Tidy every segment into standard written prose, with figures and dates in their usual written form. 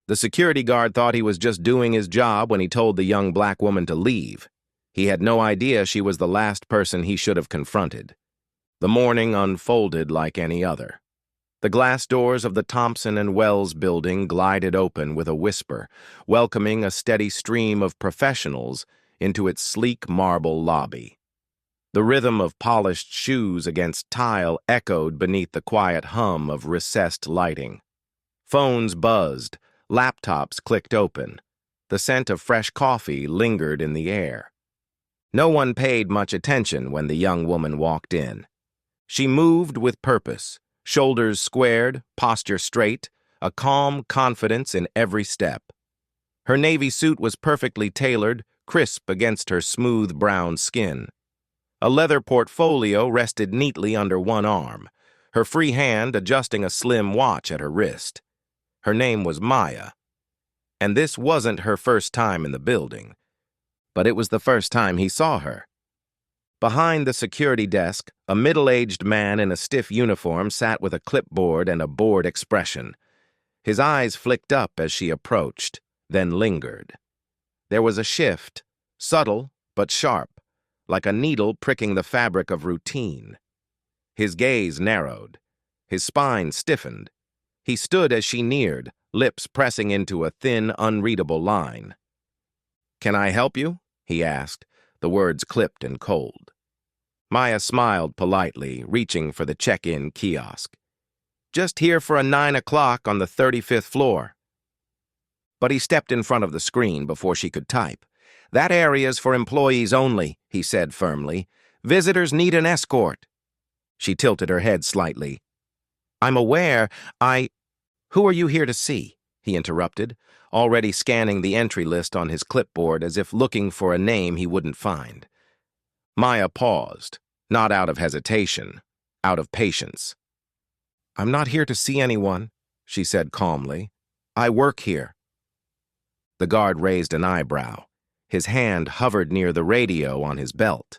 The security guard thought he was just doing his job when he told the young black woman to leave. He had no idea she was the last person he should have confronted. The morning unfolded like any other. The glass doors of the Thompson and Wells building glided open with a whisper, welcoming a steady stream of professionals into its sleek marble lobby. The rhythm of polished shoes against tile echoed beneath the quiet hum of recessed lighting. Phones buzzed, laptops clicked open. The scent of fresh coffee lingered in the air. No one paid much attention when the young woman walked in. She moved with purpose, shoulders squared, posture straight, a calm confidence in every step. Her navy suit was perfectly tailored, crisp against her smooth brown skin. A leather portfolio rested neatly under one arm, her free hand adjusting a slim watch at her wrist. Her name was Maya. And this wasn't her first time in the building, but it was the first time he saw her. Behind the security desk, a middle-aged man in a stiff uniform sat with a clipboard and a bored expression. His eyes flicked up as she approached, then lingered. There was a shift, subtle but sharp, like a needle pricking the fabric of routine. His gaze narrowed. His spine stiffened. He stood as she neared, lips pressing into a thin, unreadable line. "Can I help you?" he asked, the words clipped and cold. Maya smiled politely, reaching for the check-in kiosk. "Just here for a 9 o'clock on the 35th floor." But he stepped in front of the screen before she could type. "That area's for employees only," he said firmly. "Visitors need an escort." She tilted her head slightly. "I'm aware, Who are you here to see?" he interrupted, already scanning the entry list on his clipboard as if looking for a name he wouldn't find. Maya paused, not out of hesitation, out of patience. "I'm not here to see anyone," she said calmly. "I work here." The guard raised an eyebrow. His hand hovered near the radio on his belt.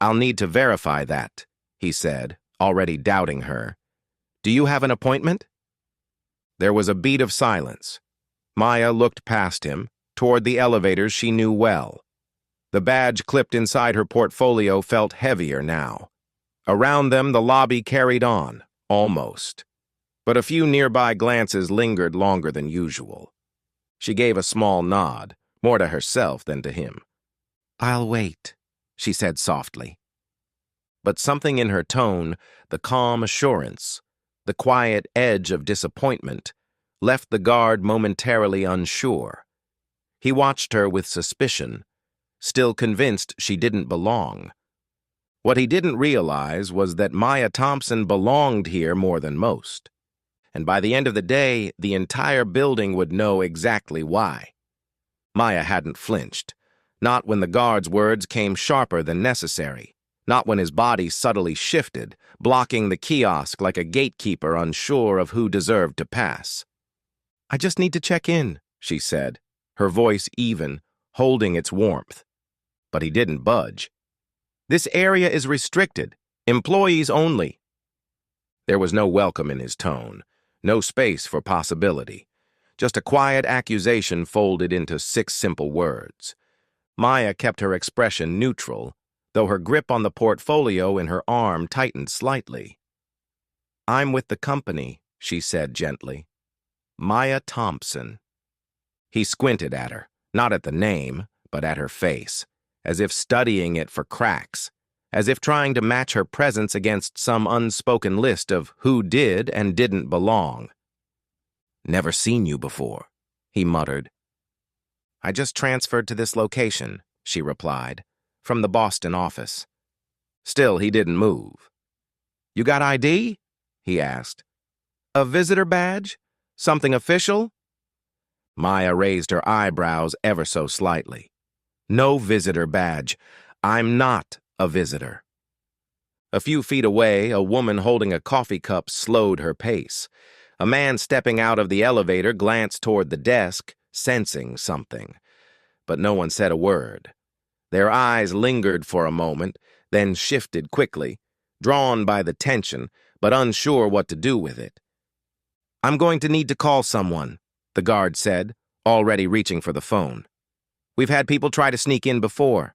"I'll need to verify that," he said, already doubting her. "Do you have an appointment?" There was a beat of silence. Maya looked past him, toward the elevators she knew well. The badge clipped inside her portfolio felt heavier now. Around them, the lobby carried on, almost. But a few nearby glances lingered longer than usual. She gave a small nod, more to herself than to him. "I'll wait," she said softly. But something in her tone, the calm assurance, the quiet edge of disappointment, left the guard momentarily unsure. He watched her with suspicion, still convinced she didn't belong. What he didn't realize was that Maya Thompson belonged here more than most. And by the end of the day, the entire building would know exactly why. Maya hadn't flinched, not when the guard's words came sharper than necessary, not when his body subtly shifted, blocking the kiosk like a gatekeeper unsure of who deserved to pass. "I just need to check in," she said, her voice even, holding its warmth. But he didn't budge. "This area is restricted, employees only." There was no welcome in his tone, no space for possibility, just a quiet accusation folded into 6 simple words. Maya kept her expression neutral, though her grip on the portfolio in her arm tightened slightly. "I'm with the company," she said gently. "Maya Thompson." He squinted at her, not at the name, but at her face, as if studying it for cracks, as if trying to match her presence against some unspoken list of who did and didn't belong. "Never seen you before," he muttered. "I just transferred to this location," she replied, "from the Boston office." Still, he didn't move. "You got ID?" he asked. "A visitor badge? Something official?" Maya raised her eyebrows ever so slightly. "No visitor badge. I'm not a visitor." A few feet away, a woman holding a coffee cup slowed her pace. A man stepping out of the elevator glanced toward the desk, sensing something. But no one said a word. Their eyes lingered for a moment, then shifted quickly, drawn by the tension, but unsure what to do with it. "I'm going to need to call someone," the guard said, already reaching for the phone. "We've had people try to sneak in before."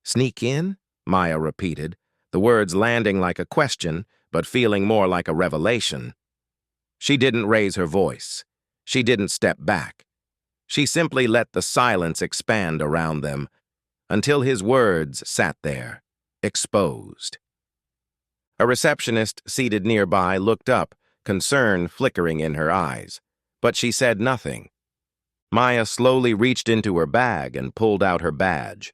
"Sneak in?" Maya repeated, the words landing like a question, but feeling more like a revelation. She didn't raise her voice. She didn't step back. She simply let the silence expand around them, until his words sat there, exposed. A receptionist seated nearby looked up, concern flickering in her eyes, but she said nothing. Maya slowly reached into her bag and pulled out her badge.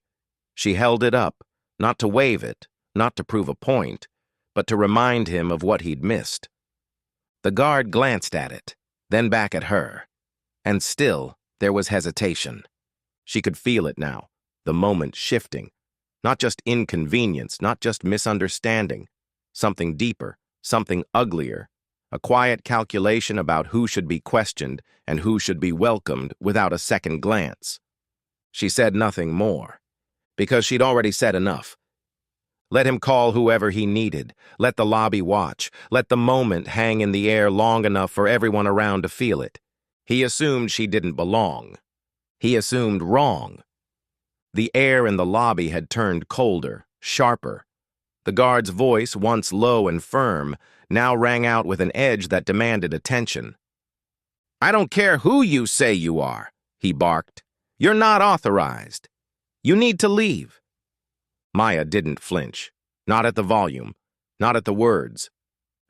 She held it up, not to wave it, not to prove a point, but to remind him of what he'd missed. The guard glanced at it, then back at her, and still there was hesitation. She could feel it now, the moment shifting. Not just inconvenience, not just misunderstanding. Something deeper, something uglier. A quiet calculation about who should be questioned and who should be welcomed without a second glance. She said nothing more, because she'd already said enough. Let him call whoever he needed. Let the lobby watch. Let the moment hang in the air long enough for everyone around to feel it. He assumed she didn't belong. He assumed wrong. The air in the lobby had turned colder, sharper. The guard's voice, once low and firm, now rang out with an edge that demanded attention. "I don't care who you say you are," he barked. "You're not authorized. You need to leave." Maya didn't flinch. Not at the volume. Not at the words.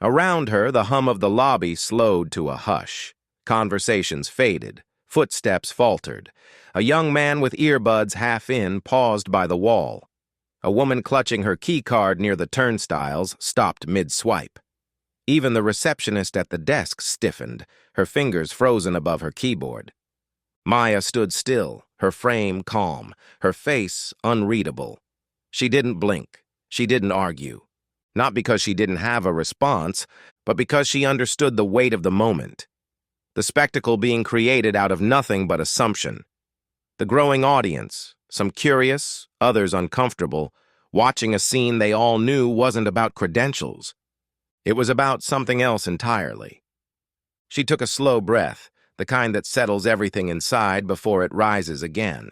Around her, the hum of the lobby slowed to a hush. Conversations faded. Footsteps faltered. A young man with earbuds half in paused by the wall. A woman clutching her key card near the turnstiles stopped mid-swipe. Even the receptionist at the desk stiffened, her fingers frozen above her keyboard. Maya stood still, her frame calm, her face unreadable. She didn't blink. She didn't argue. Not because she didn't have a response, but because she understood the weight of the moment. The spectacle being created out of nothing but assumption. The growing audience, some curious, others uncomfortable, watching a scene they all knew wasn't about credentials. It was about something else entirely. She took a slow breath, the kind that settles everything inside before it rises again.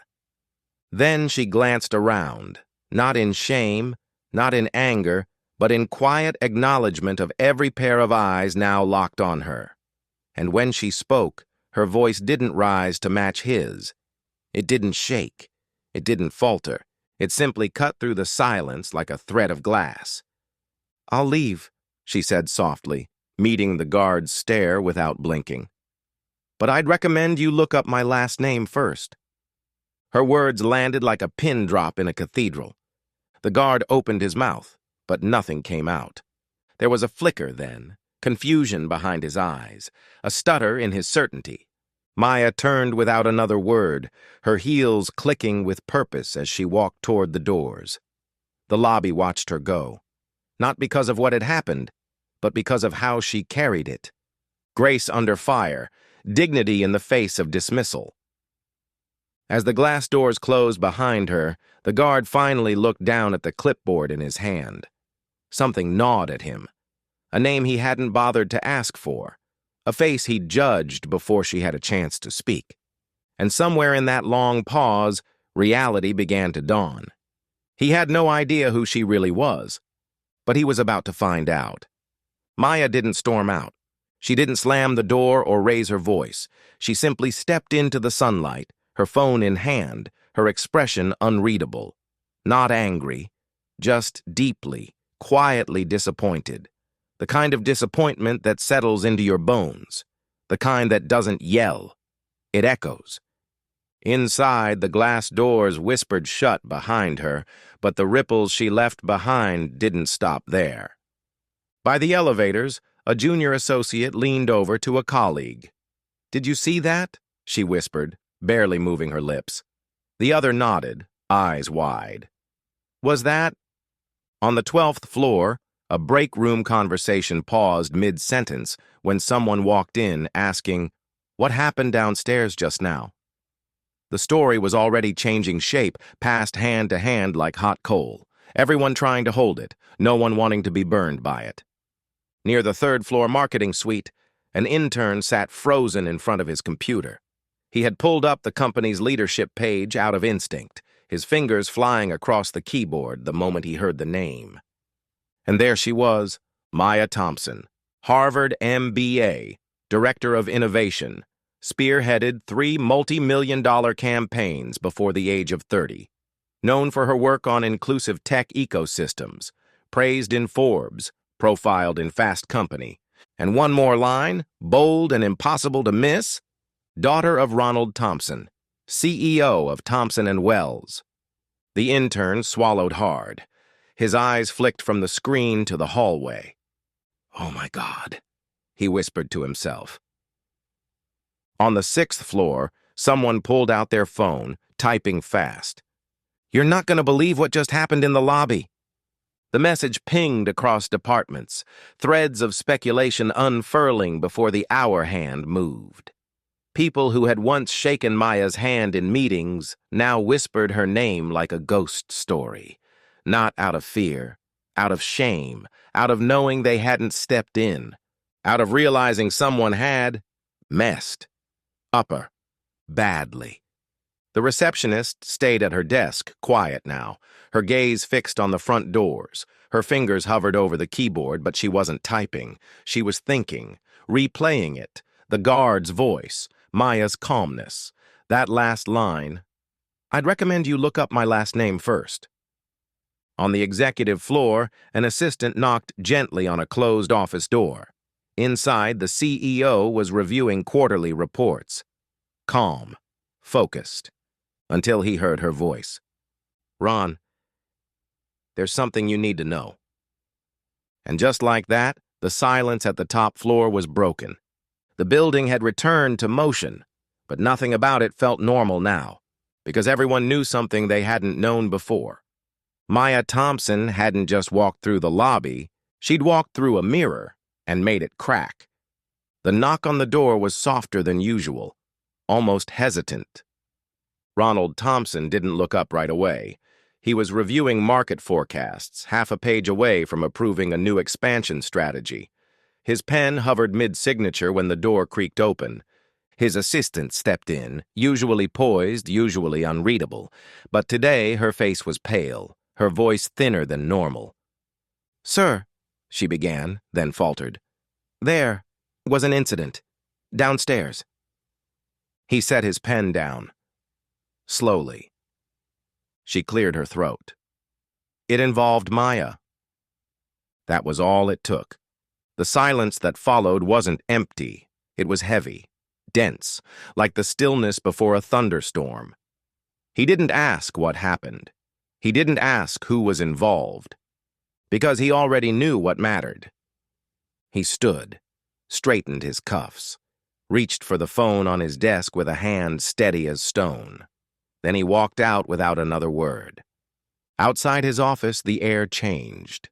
Then she glanced around, not in shame, not in anger, but in quiet acknowledgement of every pair of eyes now locked on her. And when she spoke, her voice didn't rise to match his. It didn't shake. It didn't falter. It simply cut through the silence like a thread of glass. "I'll leave," she said softly, meeting the guard's stare without blinking. "But I'd recommend you look up my last name first." Her words landed like a pin drop in a cathedral. The guard opened his mouth, but nothing came out. There was a flicker then, confusion behind his eyes, a stutter in his certainty. Maya turned without another word, her heels clicking with purpose as she walked toward the doors. The lobby watched her go, not because of what had happened, but because of how she carried it. Grace under fire, dignity in the face of dismissal. As the glass doors closed behind her, the guard finally looked down at the clipboard in his hand. Something gnawed at him. A name he hadn't bothered to ask for. A face he'd judged before she had a chance to speak. And somewhere in that long pause, reality began to dawn. He had no idea who she really was, but he was about to find out. Maya didn't storm out. She didn't slam the door or raise her voice. She simply stepped into the sunlight, her phone in hand, her expression unreadable. Not angry, just deeply, quietly disappointed. The kind of disappointment that settles into your bones. The kind that doesn't yell. It echoes. Inside, the glass doors whispered shut behind her, but the ripples she left behind didn't stop there. By the elevators, a junior associate leaned over to a colleague. "Did you see that?" she whispered, barely moving her lips. The other nodded, eyes wide. "Was that—" On the 12th floor, a break room conversation paused mid-sentence when someone walked in asking, "What happened downstairs just now?" The story was already changing shape, passed hand to hand like hot coal, everyone trying to hold it, no one wanting to be burned by it. Near the third-floor marketing suite, An intern sat frozen in front of his computer. He had pulled up the company's leadership page out of instinct, his fingers flying across the keyboard the moment he heard the name. And there she was, Maya Thompson, Harvard MBA, Director of Innovation, spearheaded 3 multi-million-dollar campaigns before the age of 30. Known for her work on inclusive tech ecosystems, praised in Forbes, profiled in Fast Company. And one more line, bold and impossible to miss, daughter of Ronald Thompson, CEO of Thompson & Wells. The intern swallowed hard. His eyes flicked from the screen to the hallway. "Oh my God," he whispered to himself. On the 6th floor, someone pulled out their phone, typing fast. "You're not going to believe what just happened in the lobby." The message pinged across departments, threads of speculation unfurling before the hour hand moved. People who had once shaken Maya's hand in meetings now whispered her name like a ghost story. Not out of fear, out of shame, out of knowing they hadn't stepped in, out of realizing someone had messed upper badly. The receptionist stayed at her desk, quiet now, her gaze fixed on the front doors. Her fingers hovered over the keyboard, but she wasn't typing. She was thinking, replaying it, the guard's voice, Maya's calmness. That last line, "I'd recommend you look up my last name first." On the executive floor, an assistant knocked gently on a closed office door. Inside, the CEO was reviewing quarterly reports. Calm, focused, until he heard her voice. "Ron, there's something you need to know." And just like that, the silence at the top floor was broken. The building had returned to motion, but nothing about it felt normal now, because everyone knew something they hadn't known before. Maya Thompson hadn't just walked through the lobby, she'd walked through a mirror and made it crack. The knock on the door was softer than usual, almost hesitant. Ronald Thompson didn't look up right away. He was reviewing market forecasts, half a page away from approving a new expansion strategy. His pen hovered mid-signature when the door creaked open. His assistant stepped in, usually poised, usually unreadable, but today her face was pale, her voice thinner than normal. "Sir," she began, then faltered. "There was an incident. Downstairs." He set his pen down. Slowly. She cleared her throat. It involved Maya. That was all it took. The silence that followed wasn't empty. It was heavy, dense, like the stillness before a thunderstorm. He didn't ask what happened. He didn't ask who was involved, because he already knew what mattered. He stood, straightened his cuffs, reached for the phone on his desk with a hand steady as stone. Then he walked out without another word. Outside his office, the air changed.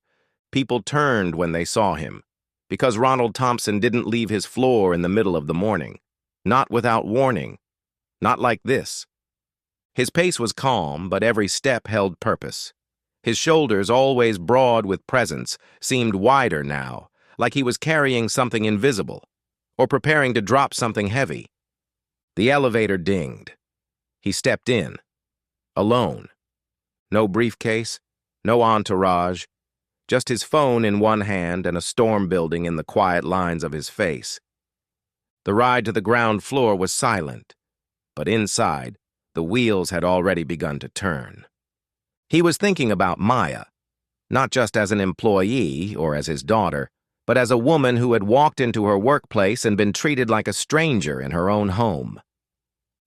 People turned when they saw him, because Ronald Thompson didn't leave his floor in the middle of the morning. Not without warning. Not like this. His pace was calm, but every step held purpose. His shoulders, always broad with presence, seemed wider now, like he was carrying something invisible, or preparing to drop something heavy. The elevator dinged. He stepped in. Alone. No briefcase, no entourage, just his phone in one hand and a storm building in the quiet lines of his face. The ride to the ground floor was silent, but inside, the wheels had already begun to turn. He was thinking about Maya, not just as an employee or as his daughter, but as a woman who had walked into her workplace and been treated like a stranger in her own home.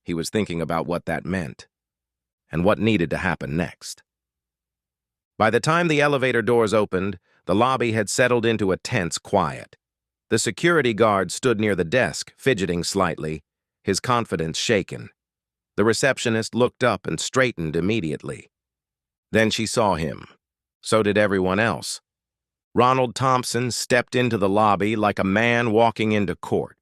He was thinking about what that meant, and what needed to happen next. By the time the elevator doors opened, the lobby had settled into a tense quiet. The security guard stood near the desk, fidgeting slightly, his confidence shaken. The receptionist looked up and straightened immediately. Then she saw him. So did everyone else. Ronald Thompson stepped into the lobby like a man walking into court.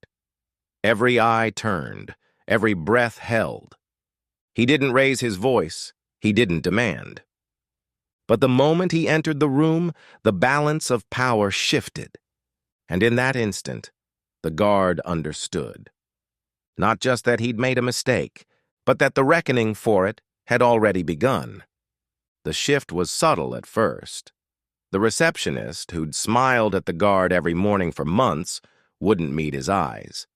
Every eye turned, every breath held. He didn't raise his voice, he didn't demand. But the moment he entered the room, the balance of power shifted. And in that instant, The guard understood. Not just that he'd made a mistake, but that the reckoning for it had already begun. The shift was subtle at first. The receptionist, who'd smiled at the guard every morning for months, wouldn't meet his eyes.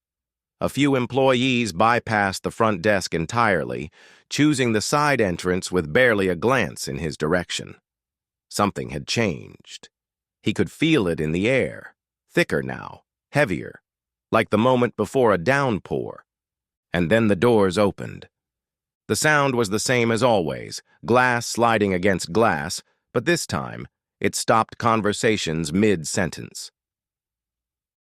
A few employees bypassed the front desk entirely, choosing the side entrance with barely a glance in his direction. Something had changed. He could feel it in the air, thicker now, heavier, like the moment before a downpour. And then the doors opened. The sound was the same as always, glass sliding against glass, but this time, it stopped conversations mid-sentence.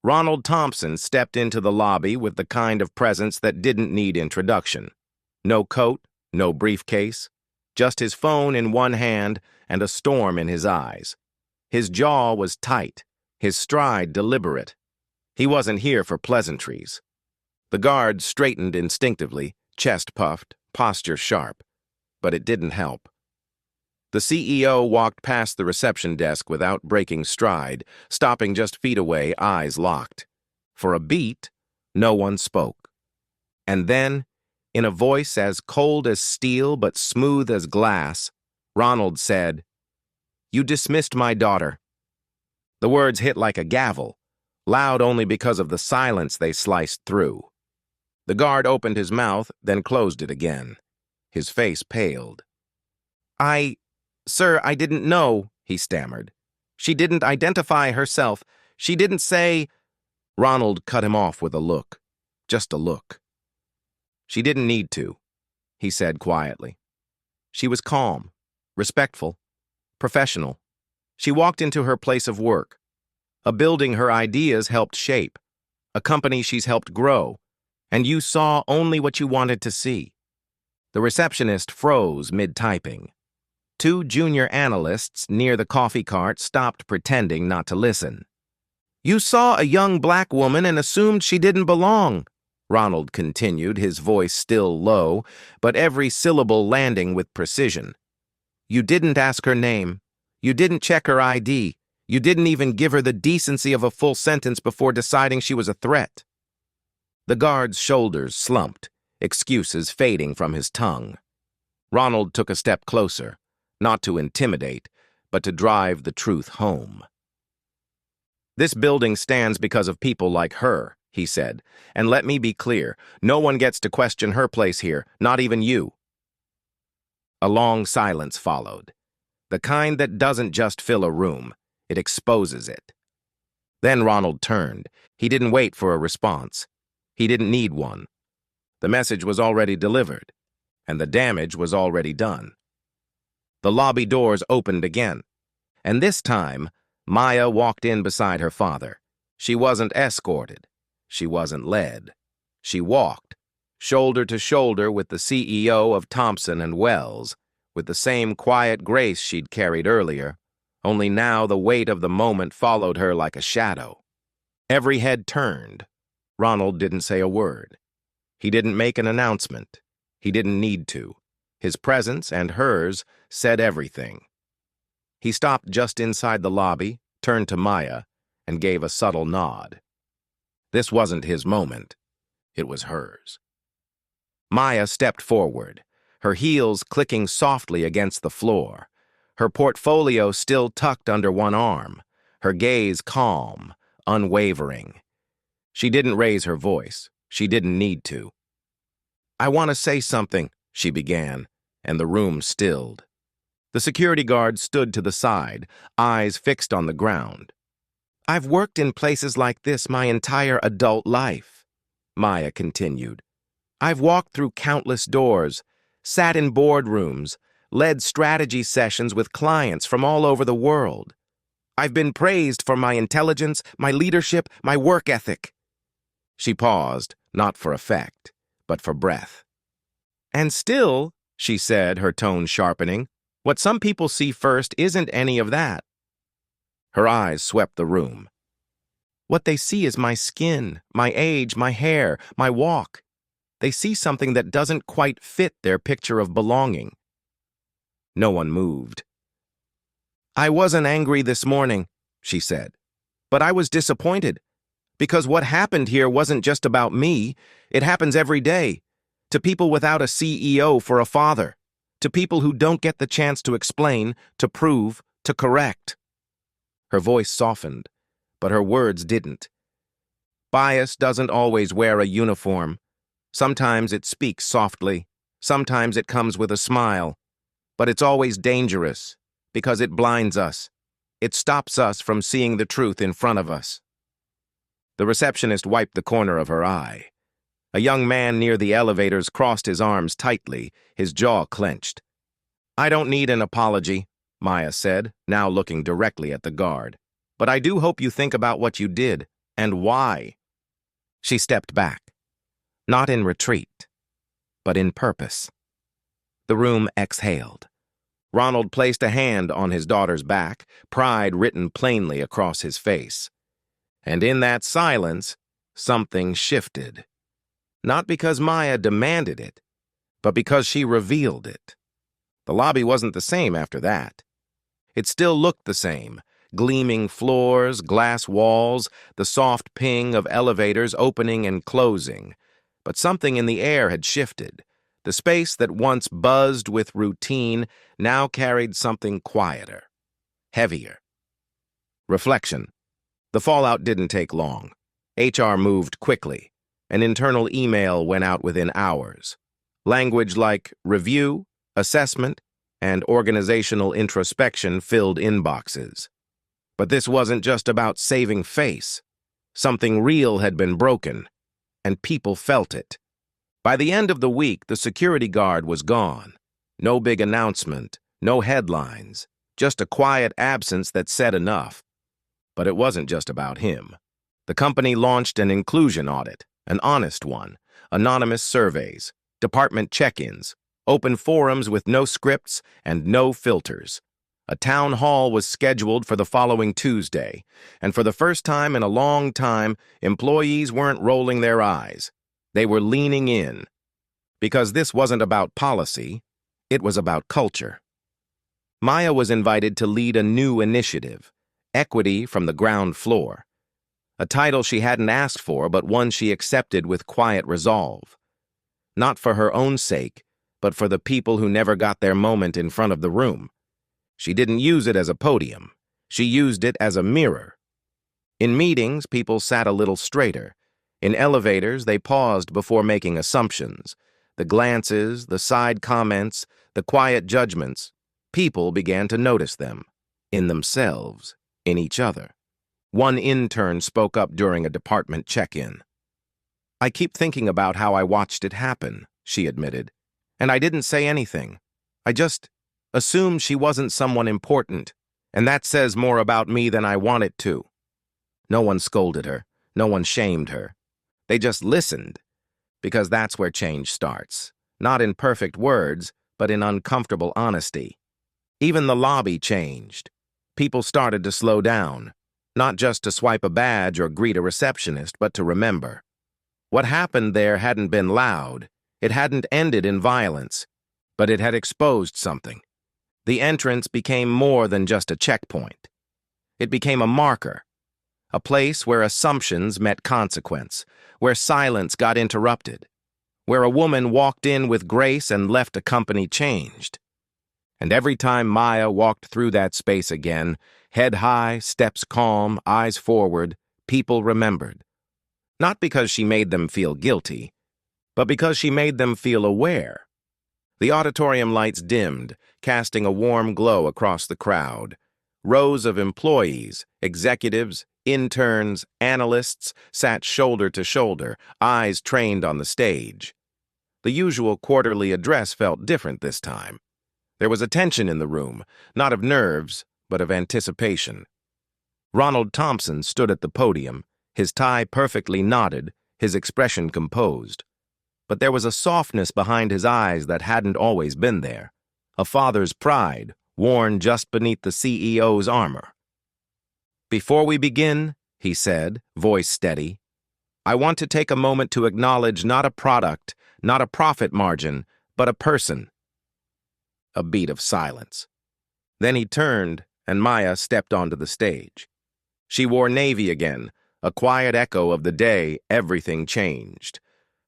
Ronald Thompson stepped into the lobby with the kind of presence that didn't need introduction. No coat, no briefcase, just his phone in one hand and a storm in his eyes. His jaw was tight, his stride deliberate. He wasn't here for pleasantries. The guard straightened instinctively, chest puffed, posture sharp, but it didn't help. The CEO walked past the reception desk without breaking stride, stopping just feet away, eyes locked. For a beat, no one spoke. And then, in a voice as cold as steel but smooth as glass, Ronald said, "You dismissed my daughter." The words hit like a gavel, loud only because of the silence they sliced through. The guard opened his mouth, then closed it again. His face paled. Sir, I didn't know," he stammered. "She didn't identify herself. She didn't say—" Ronald cut him off with a look. Just a look. "She didn't need to," he said quietly. She was calm, respectful, professional. She walked into her place of work, a building her ideas helped shape, a company she's helped grow, and you saw only what you wanted to see. The receptionist froze mid-typing. Two junior analysts near the coffee cart stopped pretending not to listen. "You saw a young black woman and assumed she didn't belong," Ronald continued, his voice still low, but every syllable landing with precision. "You didn't ask her name. You didn't check her ID. You didn't even give her the decency of a full sentence before deciding she was a threat." The guard's shoulders slumped, excuses fading from his tongue. Ronald took a step closer, not to intimidate, but to drive the truth home. "This building stands because of people like her," he said, "and let me be clear, no one gets to question her place here, not even you." A long silence followed, the kind that doesn't just fill a room, it exposes it. Then Ronald turned. He didn't wait for a response. He didn't need one. The message was already delivered, and the damage was already done. The lobby doors opened again, and this time, Maya walked in beside her father. She wasn't escorted. She wasn't led. She walked, shoulder to shoulder with the CEO of Thompson and Wells, with the same quiet grace she'd carried earlier, only now the weight of the moment followed her like a shadow. Every head turned. Ronald didn't say a word. He didn't make an announcement. He didn't need to. His presence and hers said everything. He stopped just inside the lobby, turned to Maya, and gave a subtle nod. This wasn't his moment. It was hers. Maya stepped forward, her heels clicking softly against the floor, her portfolio still tucked under one arm, her gaze calm, unwavering. She didn't raise her voice. She didn't need to. "I want to say something," she began, and the room stilled. The security guard stood to the side, eyes fixed on the ground. "I've worked in places like this my entire adult life," Maya continued. "I've walked through countless doors, sat in boardrooms, led strategy sessions with clients from all over the world. I've been praised for my intelligence, my leadership, my work ethic." She paused, not for effect, but for breath. "And still," she said, her tone sharpening, "what some people see first isn't any of that." Her eyes swept the room. "What they see is my skin, my age, my hair, my walk. They see something that doesn't quite fit their picture of belonging." No one moved. "I wasn't angry this morning," she said, "but I was disappointed. Because what happened here wasn't just about me. It happens every day. To people without a CEO for a father. To people who don't get the chance to explain, to prove, to correct. Her voice softened, but her words didn't. Bias doesn't always wear a uniform. Sometimes it speaks softly. Sometimes it comes with a smile. But it's always dangerous, because it blinds us. It stops us from seeing the truth in front of us. The receptionist wiped the corner of her eye. A young man near the elevators crossed his arms tightly, his jaw clenched. "I don't need an apology," Maya said, now looking directly at the guard. "But I do hope you think about what you did, and why." She stepped back, not in retreat, but in purpose. The room exhaled. Ronald placed a hand on his daughter's back, pride written plainly across his face. And in that silence, something shifted. Not because Maya demanded it, but because she revealed it. The lobby wasn't the same after that. It still looked the same. Gleaming floors, glass walls, the soft ping of elevators opening and closing. But something in the air had shifted. The space that once buzzed with routine now carried something quieter, heavier. Reflection. The fallout didn't take long. HR moved quickly. An internal email went out within hours. Language like review, assessment, and organizational introspection filled inboxes. But this wasn't just about saving face. Something real had been broken, and people felt it. By the end of the week, the security guard was gone. No big announcement, no headlines, just a quiet absence that said enough. But it wasn't just about him. The company launched an inclusion audit, an honest one, anonymous surveys, department check-ins, open forums with no scripts and no filters. A town hall was scheduled for the following Tuesday, and for the first time in a long time, employees weren't rolling their eyes. They were leaning in. Because this wasn't about policy, it was about culture. Maya was invited to lead a new initiative, Equity from the Ground Floor. A title she hadn't asked for, but one she accepted with quiet resolve. Not for her own sake, but for the people who never got their moment in front of the room. She didn't use it as a podium. She used it as a mirror. In meetings, people sat a little straighter. In elevators, they paused before making assumptions. The glances, the side comments, the quiet judgments. People began to notice them. In themselves. In each other. One intern spoke up during a department check-in. "I keep thinking about how I watched it happen," she admitted. "And I didn't say anything. I just assumed she wasn't someone important, and that says more about me than I want it to." No one scolded her. No one shamed her. They just listened, because that's where change starts. Not in perfect words, but in uncomfortable honesty. Even the lobby changed. People started to slow down, not just to swipe a badge or greet a receptionist, but to remember. What happened there hadn't been loud. It hadn't ended in violence, but it had exposed something. The entrance became more than just a checkpoint. It became a marker, a place where assumptions met consequence, where silence got interrupted, where a woman walked in with grace and left a company changed. And every time Maya walked through that space again, head high, steps calm, eyes forward, people remembered. Not because she made them feel guilty, but because she made them feel aware. The auditorium lights dimmed, casting a warm glow across the crowd. Rows of employees, executives, interns, analysts sat shoulder to shoulder, eyes trained on the stage. The usual quarterly address felt different this time. There was a tension in the room, not of nerves, but of anticipation. Ronald Thompson stood at the podium, his tie perfectly knotted, his expression composed. But there was a softness behind his eyes that hadn't always been there, a father's pride worn just beneath the CEO's armor. "Before we begin," he said, voice steady, "I want to take a moment to acknowledge not a product, not a profit margin, but a person." A beat of silence. Then he turned, and Maya stepped onto the stage. She wore navy again, A quiet echo of the day everything changed.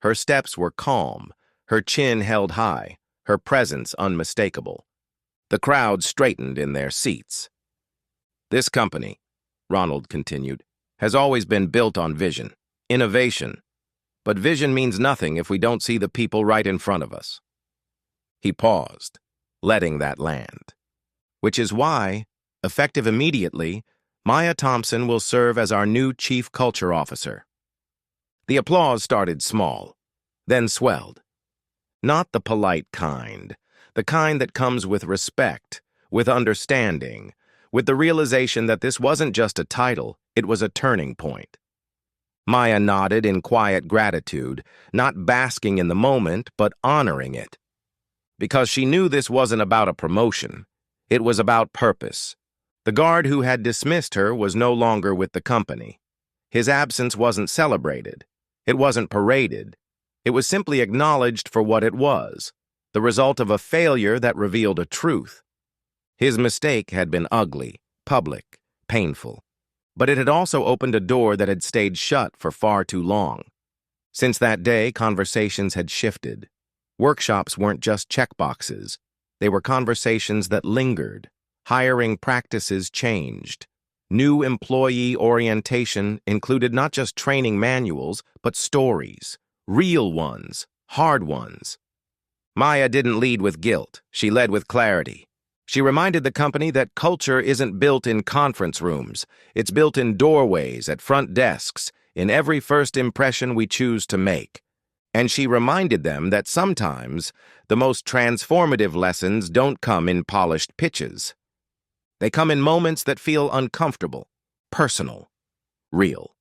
Her steps were calm, her chin held high, her presence unmistakable. The crowd straightened in their seats. This company, Ronald continued, has always been built on vision, innovation. But vision means nothing if we don't see the people right in front of us. He paused, letting that land. Which is why, effective immediately, Maya Thompson will serve as our new Chief Culture Officer. The applause started small, then swelled. Not the polite kind, the kind that comes with respect, with understanding, with the realization that this wasn't just a title, it was a turning point. Maya nodded in quiet gratitude, not basking in the moment, but honoring it. Because she knew this wasn't about a promotion. It was about purpose. The guard who had dismissed her was no longer with the company. His absence wasn't celebrated. It wasn't paraded. It was simply acknowledged for what it was, the result of a failure that revealed a truth. His mistake had been ugly, public, painful. But it had also opened a door that had stayed shut for far too long. Since that day, conversations had shifted. Workshops weren't just checkboxes. They were conversations that lingered. Hiring practices changed. New employee orientation included not just training manuals, but stories. Real ones, hard ones. Maya didn't lead with guilt. She led with clarity. She reminded the company that culture isn't built in conference rooms. It's built in doorways, at front desks, in every first impression we choose to make. And she reminded them that sometimes the most transformative lessons don't come in polished pitches. They come in moments that feel uncomfortable, personal, real.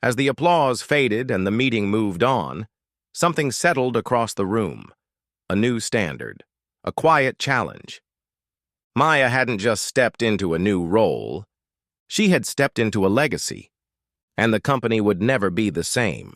As the applause faded and the meeting moved on, something settled across the room. A new standard. A quiet challenge. Maya hadn't just stepped into a new role. She had stepped into a legacy. And the company would never be the same.